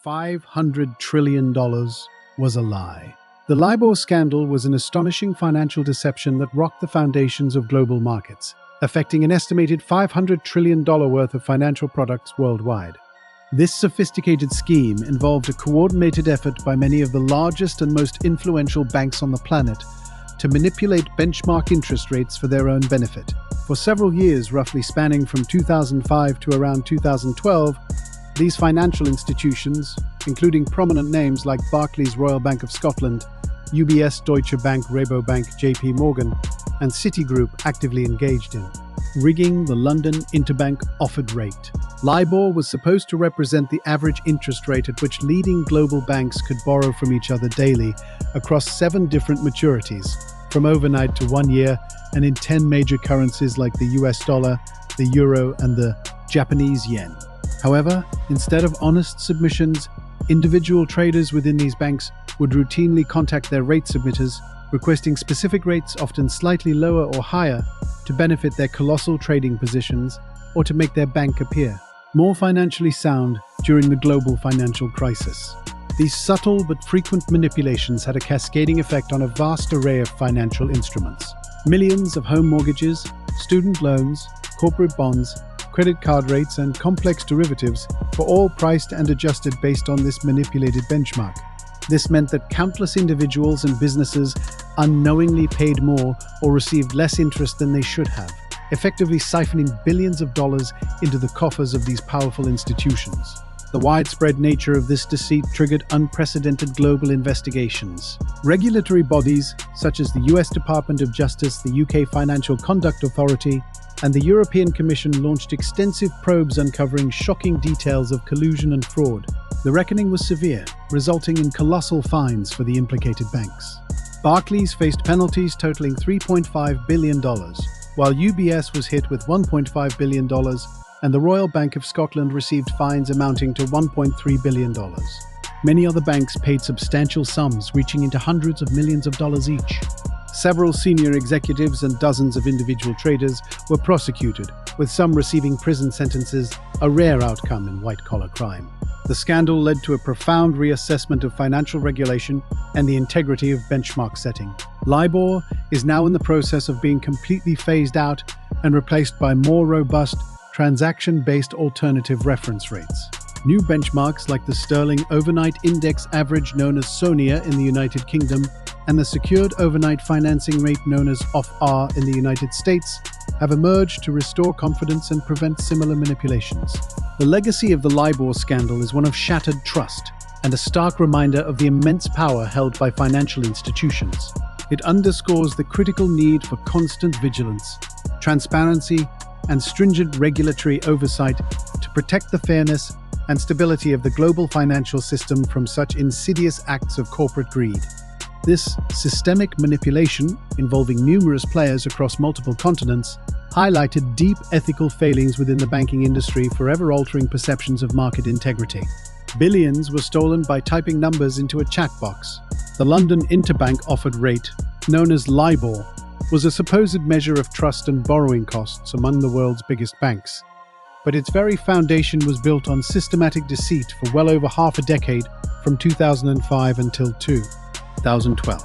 $500 trillion was a lie. The Libor scandal was an astonishing financial deception that rocked the foundations of global markets, affecting an estimated $500 trillion worth of financial products worldwide. This sophisticated scheme involved a coordinated effort by many of the largest and most influential banks on the planet to manipulate benchmark interest rates for their own benefit. For several years, roughly spanning from 2005 to around 2012, these financial institutions, including prominent names like Barclays Royal Bank of Scotland, UBS, Deutsche Bank, Rabobank, JP Morgan, and Citigroup, actively engaged in rigging the London interbank offered rate. Libor was supposed to represent the average interest rate at which leading global banks could borrow from each other daily across 7 different maturities, from overnight to 1 year, and in 10 major currencies like the US dollar, the euro, and the Japanese yen. However, instead of honest submissions, individual traders within these banks would routinely contact their rate submitters, requesting specific rates, often slightly lower or higher, to benefit their colossal trading positions or to make their bank appear more financially sound during the global financial crisis. These subtle but frequent manipulations had a cascading effect on a vast array of financial instruments. Millions of home mortgages, student loans, corporate bonds, credit card rates, and complex derivatives were all priced and adjusted based on this manipulated benchmark. This meant that countless individuals and businesses unknowingly paid more or received less interest than they should have, effectively siphoning billions of dollars into the coffers of these powerful institutions. The widespread nature of this deceit triggered unprecedented global investigations. Regulatory bodies, such as the US Department of Justice, the UK Financial Conduct Authority, and the European Commission, launched extensive probes uncovering shocking details of collusion and fraud. The reckoning was severe, resulting in colossal fines for the implicated banks. Barclays faced penalties totaling $3.5 billion, while UBS was hit with $1.5 billion, and the Royal Bank of Scotland received fines amounting to $1.3 billion. Many other banks paid substantial sums, reaching into hundreds of millions of dollars each. Several senior executives and dozens of individual traders were prosecuted, with some receiving prison sentences, a rare outcome in white-collar crime. The scandal led to a profound reassessment of financial regulation and the integrity of benchmark setting. Libor is now in the process of being completely phased out and replaced by more robust, transaction-based alternative reference rates. New benchmarks like the Sterling Overnight Index Average, known as SONIA in the United Kingdom, and the Secured Overnight Financing Rate, known as OFR in the United States, have emerged to restore confidence and prevent similar manipulations. The legacy of the Libor scandal is one of shattered trust and a stark reminder of the immense power held by financial institutions. It underscores the critical need for constant vigilance, transparency, and stringent regulatory oversight to protect the fairness and stability of the global financial system from such insidious acts of corporate greed. This systemic manipulation, involving numerous players across multiple continents, highlighted deep ethical failings within the banking industry, forever altering perceptions of market integrity. Billions were stolen by typing numbers into a chat box, The London interbank offered rate, known as Libor, was a supposed measure of trust and borrowing costs among the world's biggest banks. But its very foundation was built on systematic deceit for well over half a decade, from 2005 until 2012.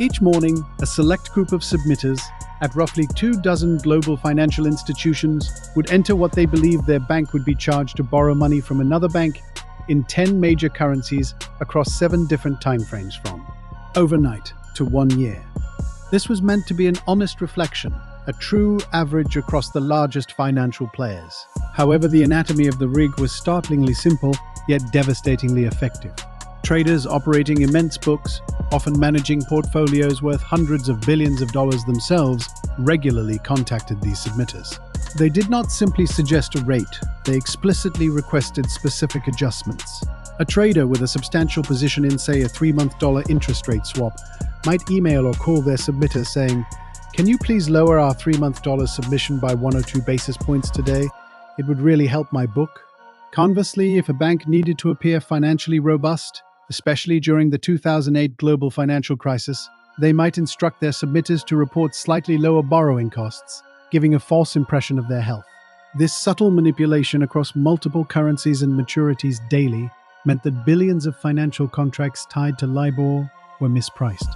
Each morning, a select group of submitters at roughly 24 global financial institutions would enter what they believed their bank would be charged to borrow money from another bank in 10 major currencies across 7 different timeframes, from overnight to 1 year. This was meant to be an honest reflection, a true average across the largest financial players. However, the anatomy of the rig was startlingly simple, yet devastatingly effective. Traders operating immense books, often managing portfolios worth hundreds of billions of dollars themselves, regularly contacted these submitters. They did not simply suggest a rate, they explicitly requested specific adjustments. A trader with a substantial position in, say, a 3-month dollar interest rate swap might email or call their submitter saying, "Can you please lower our 3-month dollar submission by 1 or 2 basis points today? It would really help my book." Conversely, if a bank needed to appear financially robust, especially during the 2008 global financial crisis, they might instruct their submitters to report slightly lower borrowing costs, giving a false impression of their health. This subtle manipulation across multiple currencies and maturities daily meant that billions of financial contracts tied to Libor were mispriced.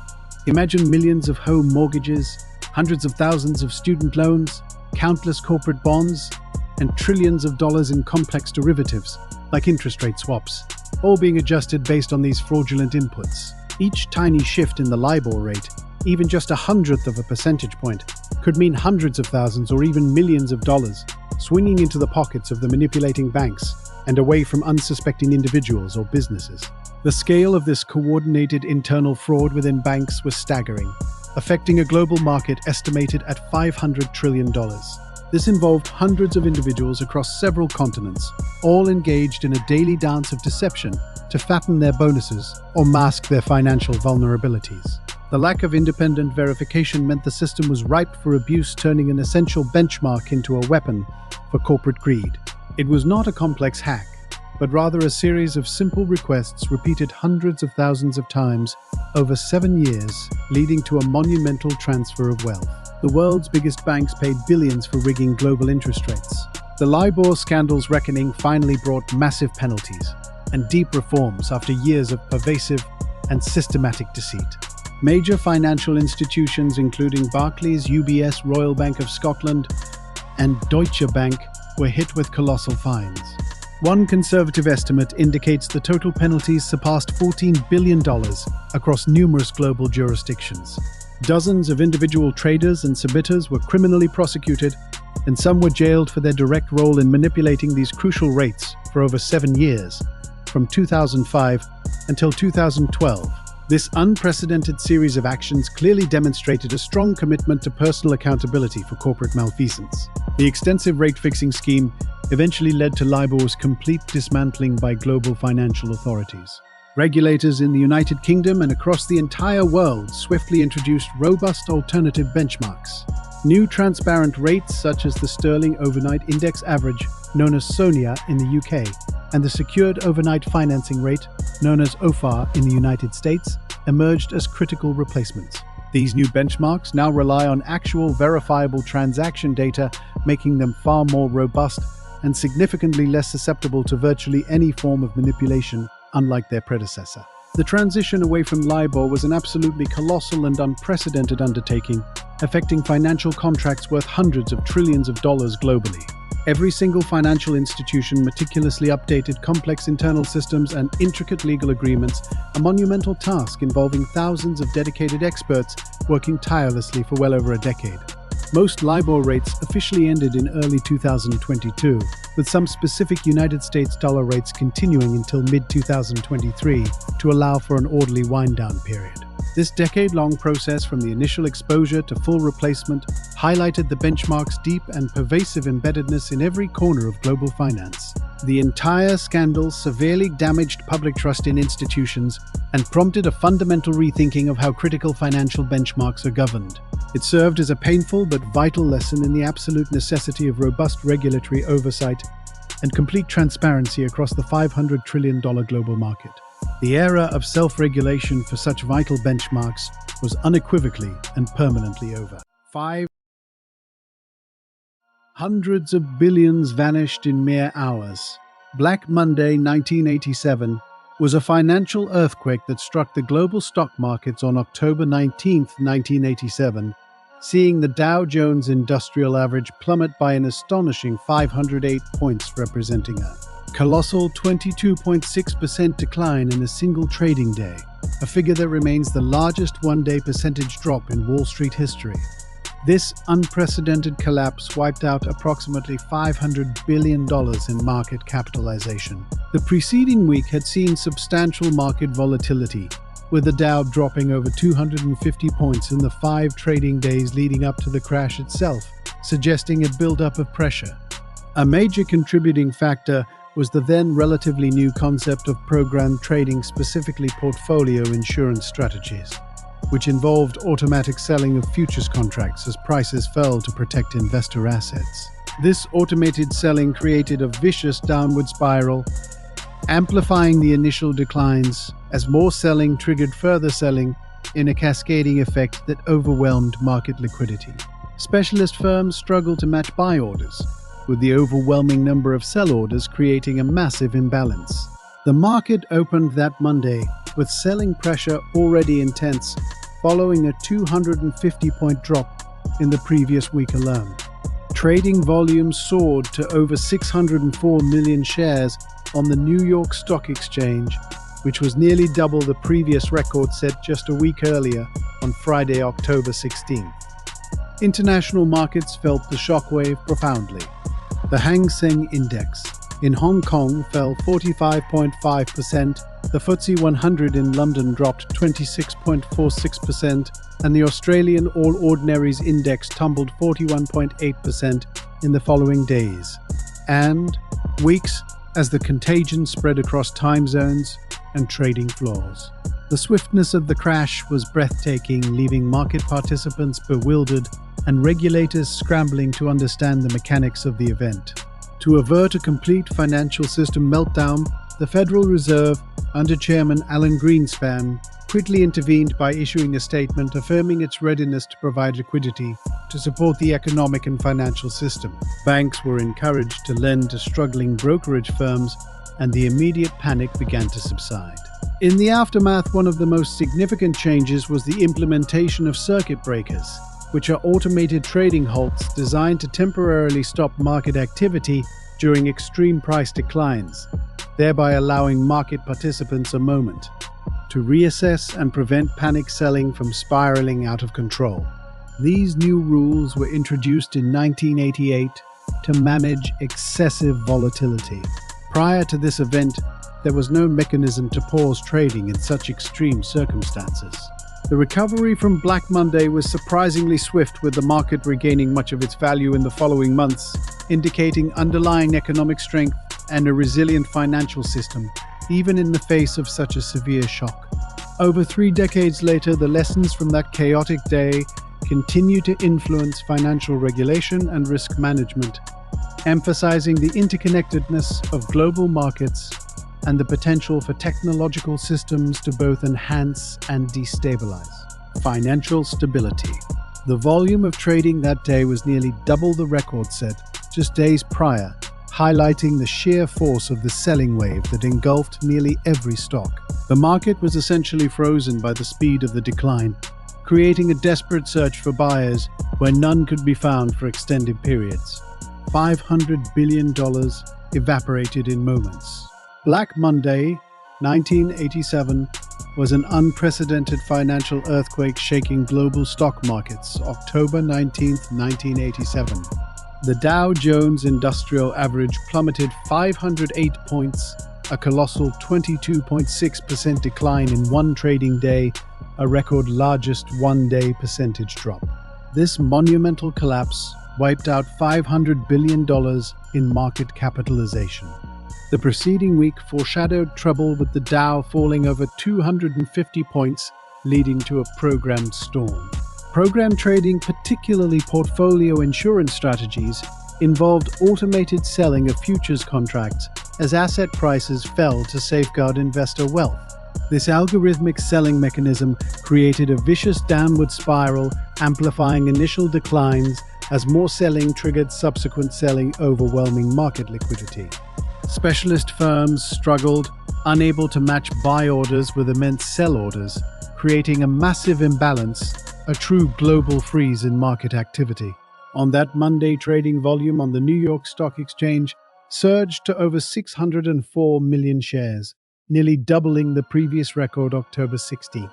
Imagine millions of home mortgages, hundreds of thousands of student loans, countless corporate bonds, and trillions of dollars in complex derivatives, like interest rate swaps, all being adjusted based on these fraudulent inputs. Each tiny shift in the Libor rate, even just 1/100th of a percentage point, could mean hundreds of thousands or even millions of dollars, swinging into the pockets of the manipulating banks and away from unsuspecting individuals or businesses. The scale of this coordinated internal fraud within banks was staggering, affecting a global market estimated at $500 trillion. This involved hundreds of individuals across several continents, all engaged in a daily dance of deception to fatten their bonuses or mask their financial vulnerabilities. The lack of independent verification meant the system was ripe for abuse, turning an essential benchmark into a weapon for corporate greed. It was not a complex hack, but rather a series of simple requests repeated hundreds of thousands of times over 7 years, leading to a monumental transfer of wealth. The world's biggest banks paid billions for rigging global interest rates. The Libor scandal's reckoning finally brought massive penalties and deep reforms after years of pervasive and systematic deceit. Major financial institutions including Barclays, UBS, Royal Bank of Scotland, and Deutsche Bank were hit with colossal fines. One conservative estimate indicates the total penalties surpassed $14 billion across numerous global jurisdictions. Dozens of individual traders and submitters were criminally prosecuted, and some were jailed for their direct role in manipulating these crucial rates for over 7 years, from 2005 until 2012. This unprecedented series of actions clearly demonstrated a strong commitment to personal accountability for corporate malfeasance. The extensive rate-fixing scheme eventually led to Libor's complete dismantling by global financial authorities. Regulators in the United Kingdom and across the entire world swiftly introduced robust alternative benchmarks. New transparent rates such as the Sterling Overnight Index Average, known as SONIA in the UK, and the Secured Overnight Financing Rate, known as OFAR in the United States, emerged as critical replacements. These new benchmarks now rely on actual verifiable transaction data, making them far more robust and significantly less susceptible to virtually any form of manipulation, unlike their predecessor. The transition away from Libor was an absolutely colossal and unprecedented undertaking, affecting financial contracts worth hundreds of trillions of dollars globally. Every single financial institution meticulously updated complex internal systems and intricate legal agreements, a monumental task involving thousands of dedicated experts working tirelessly for well over a decade. Most Libor rates officially ended in early 2022, with some specific United States dollar rates continuing until mid-2023 to allow for an orderly wind-down period. This decade-long process from the initial exposure to full replacement highlighted the benchmark's deep and pervasive embeddedness in every corner of global finance. The entire scandal severely damaged public trust in institutions and prompted a fundamental rethinking of how critical financial benchmarks are governed. It served as a painful but vital lesson in the absolute necessity of robust regulatory oversight and complete transparency across the $500 trillion global market. The era of self-regulation for such vital benchmarks was unequivocally and permanently over. Hundreds of billions vanished in mere hours. Black Monday 1987 was a financial earthquake that struck the global stock markets on October 19, 1987, seeing the Dow Jones Industrial Average plummet by an astonishing 508 points, representing a colossal 22.6% decline in a single trading day, a figure that remains the largest one-day percentage drop in Wall Street history. This unprecedented collapse wiped out approximately $500 billion in market capitalization. The preceding week had seen substantial market volatility, with the Dow dropping over 250 points in the 5 trading days leading up to the crash itself, suggesting a build-up of pressure. A major contributing factor was the then relatively new concept of programmed trading, specifically portfolio insurance strategies, which involved automatic selling of futures contracts as prices fell to protect investor assets. This automated selling created a vicious downward spiral, amplifying the initial declines as more selling triggered further selling in a cascading effect that overwhelmed market liquidity. Specialist firms struggled to match buy orders, with the overwhelming number of sell orders creating a massive imbalance. The market opened that Monday with selling pressure already intense, following a 250-point drop in the previous week alone. Trading volume soared to over 604 million shares on the New York Stock Exchange, which was nearly double the previous record set just a week earlier on Friday, October 16th. International markets felt the shockwave profoundly. The Hang Seng Index in Hong Kong fell 45.5%, the FTSE 100 in London dropped 26.46%, and the Australian All Ordinaries Index tumbled 41.8% in the following days and weeks as the contagion spread across time zones and trading floors. The swiftness of the crash was breathtaking, leaving market participants bewildered and regulators scrambling to understand the mechanics of the event. To avert a complete financial system meltdown, the Federal Reserve, under Chairman Alan Greenspan, quickly intervened by issuing a statement affirming its readiness to provide liquidity to support the economic and financial system. Banks were encouraged to lend to struggling brokerage firms, and the immediate panic began to subside. In the aftermath, one of the most significant changes was the implementation of circuit breakers, which are automated trading halts designed to temporarily stop market activity during extreme price declines, thereby allowing market participants a moment to reassess and prevent panic selling from spiraling out of control. These new rules were introduced in 1988 to manage excessive volatility. Prior to this event, there was no mechanism to pause trading in such extreme circumstances. The recovery from Black Monday was surprisingly swift, with the market regaining much of its value in the following months, indicating underlying economic strength and a resilient financial system, even in the face of such a severe shock. Over 3 decades later, the lessons from that chaotic day continue to influence financial regulation and risk management, emphasizing the interconnectedness of global markets and the potential for technological systems to both enhance and destabilize financial stability. The volume of trading that day was nearly double the record set just days prior, highlighting the sheer force of the selling wave that engulfed nearly every stock. The market was essentially frozen by the speed of the decline, creating a desperate search for buyers where none could be found for extended periods. $500 billion evaporated in moments. Black Monday, 1987, was an unprecedented financial earthquake shaking global stock markets. October 19, 1987. The Dow Jones Industrial Average plummeted 508 points, a colossal 22.6% decline in one trading day, a record largest one-day percentage drop. This monumental collapse wiped out $500 billion in market capitalization. The preceding week foreshadowed trouble, with the Dow falling over 250 points, leading to a programmed storm. Programmed trading, particularly portfolio insurance strategies, involved automated selling of futures contracts as asset prices fell to safeguard investor wealth. This algorithmic selling mechanism created a vicious downward spiral, amplifying initial declines as more selling triggered subsequent selling, overwhelming market liquidity. Specialist firms struggled, unable to match buy orders with immense sell orders, creating a massive imbalance, a true global freeze in market activity. On that Monday, trading volume on the New York Stock Exchange surged to over 604 million shares, nearly doubling the previous record October 16th.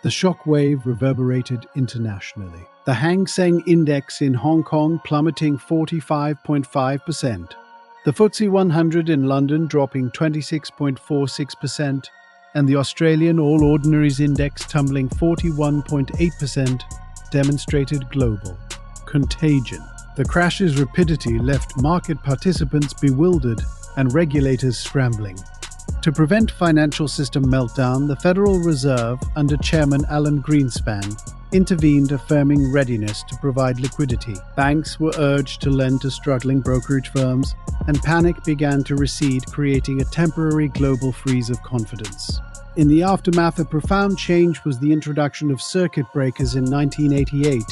The shockwave reverberated internationally. The Hang Seng Index in Hong Kong plummeting 45.5%. The FTSE 100 in London dropping 26.46%, and the Australian All Ordinaries Index tumbling 41.8%, demonstrated global contagion. The crash's rapidity left market participants bewildered and regulators scrambling. To prevent financial system meltdown, the Federal Reserve, under Chairman Alan Greenspan, intervened, affirming readiness to provide liquidity. Banks were urged to lend to struggling brokerage firms, and panic began to recede, creating a temporary global freeze of confidence. In the aftermath, a profound change was the introduction of circuit breakers in 1988,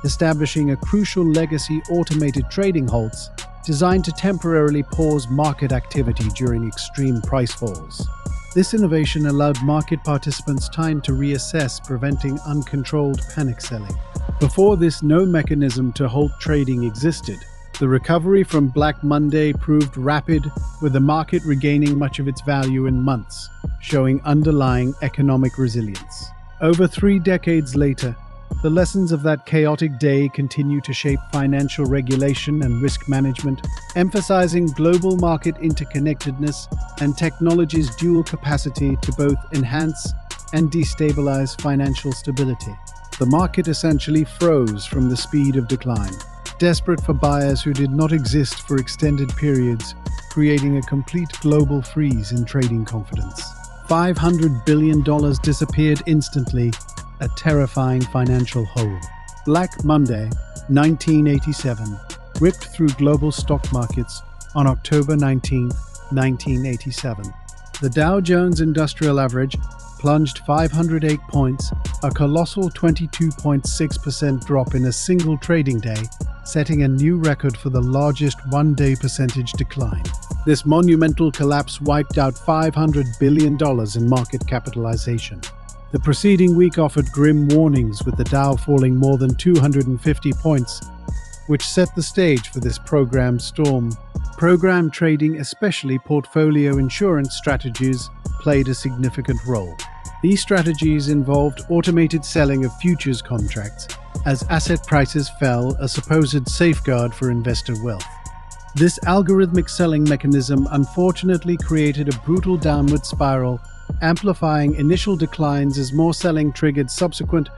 establishing a crucial legacy automated trading halts designed to temporarily pause market activity during extreme price falls. This innovation allowed market participants time to reassess, preventing uncontrolled panic selling. Before this, no mechanism to halt trading existed. The recovery from Black Monday proved rapid, with the market regaining much of its value in months, showing underlying economic resilience. Over 3 decades later, the lessons of that chaotic day continue to shape financial regulation and risk management, emphasizing global market interconnectedness and technology's dual capacity to both enhance and destabilize financial stability. The market essentially froze from the speed of decline, desperate for buyers who did not exist for extended periods, creating a complete global freeze in trading confidence. $500 billion disappeared instantly, a terrifying financial hole. Black Monday, 1987, ripped through global stock markets on October 19, 1987. The Dow Jones Industrial Average plunged 508 points, a colossal 22.6% drop in a single trading day, setting a new record for the largest one-day percentage decline. This monumental collapse wiped out $500 billion in market capitalization. The preceding week offered grim warnings, with the Dow falling more than 250 points, which set the stage for this programmed storm. Program trading, especially portfolio insurance strategies, played a significant role. These strategies involved automated selling of futures contracts as asset prices fell, a supposed safeguard for investor wealth. This algorithmic selling mechanism unfortunately created a brutal downward spiral, amplifying initial declines as more selling triggered subsequent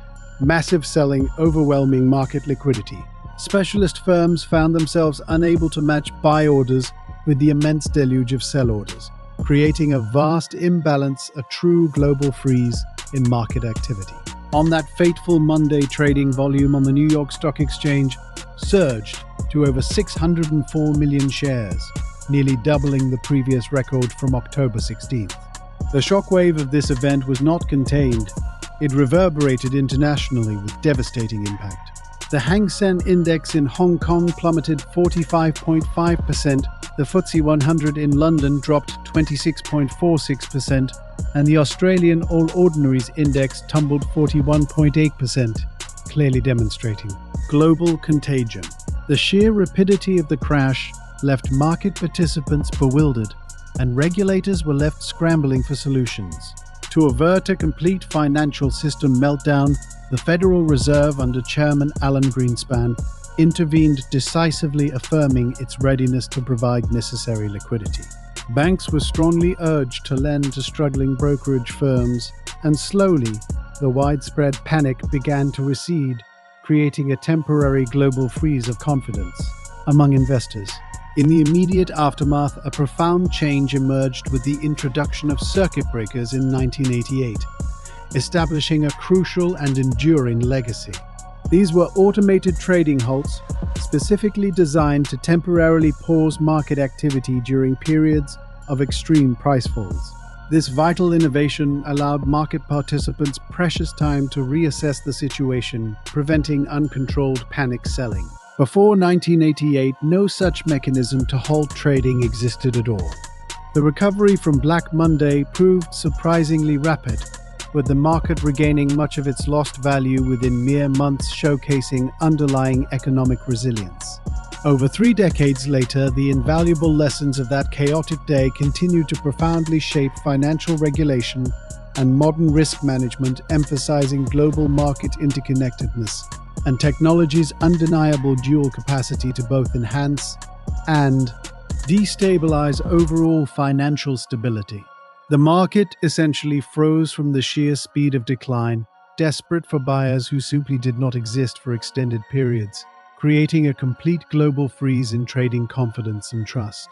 massive selling, overwhelming market liquidity. Specialist firms found themselves unable to match buy orders with the immense deluge of sell orders, creating a vast imbalance, a true global freeze in market activity. On that fateful Monday, trading volume on the New York Stock Exchange surged to over 604 million shares, nearly doubling the previous record from October 16th. The shockwave of this event was not contained. It reverberated internationally with devastating impact. The Hang Seng Index in Hong Kong plummeted 45.5%, the FTSE 100 in London dropped 26.46%, and the Australian All Ordinaries Index tumbled 41.8%, clearly demonstrating global contagion. The sheer rapidity of the crash left market participants bewildered, and regulators were left scrambling for solutions. To avert a complete financial system meltdown, the Federal Reserve, under Chairman Alan Greenspan, intervened decisively, affirming its readiness to provide necessary liquidity. Banks were strongly urged to lend to struggling brokerage firms, and slowly, the widespread panic began to recede, creating a temporary global freeze of confidence among investors. In the immediate aftermath, a profound change emerged with the introduction of circuit breakers in 1988, establishing a crucial and enduring legacy. These were automated trading halts, specifically designed to temporarily pause market activity during periods of extreme price falls. This vital innovation allowed market participants precious time to reassess the situation, preventing uncontrolled panic selling. Before 1988, no such mechanism to halt trading existed at all. The recovery from Black Monday proved surprisingly rapid, with the market regaining much of its lost value within mere months, showcasing underlying economic resilience. Over 3 decades later, the invaluable lessons of that chaotic day continue to profoundly shape financial regulation and modern risk management, emphasizing global market interconnectedness and technology's undeniable dual capacity to both enhance and destabilize overall financial stability. The market essentially froze from the sheer speed of decline, desperate for buyers who simply did not exist for extended periods, creating a complete global freeze in trading confidence and trust.